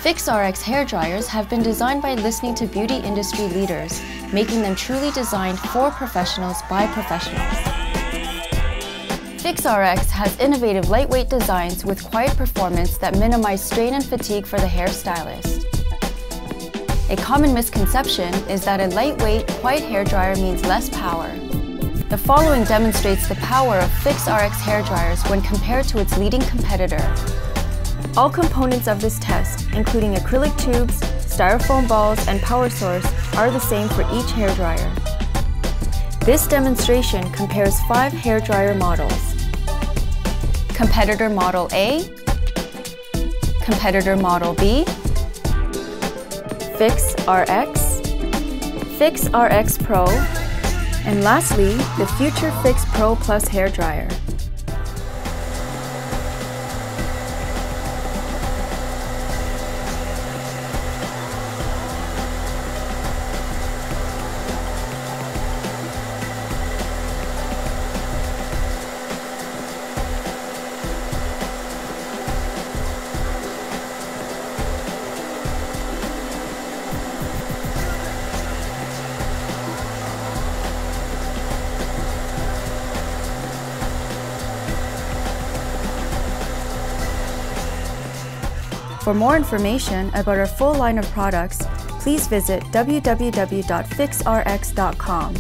FixxRx HairDryers have been designed by listening to beauty industry leaders, making them truly designed for professionals by professionals. FixxRx has innovative lightweight designs with quiet performance that minimize strain and fatigue for the hairstylist. A common misconception is that a lightweight, quiet hairdryer means less power. The following demonstrates the power of FixxRx HairDryers when compared to its leading competitor. All components of this test, including acrylic tubes, styrofoam balls, and power source, are the same for each hairdryer. This demonstration compares 5 hairdryer models: Competitor Model A, Competitor Model B, FixxRx, FixxRx Pro, and lastly, the future Fixx Pro Plus hairdryer. For more information about our full line of products, please visit www.fixxrx.com.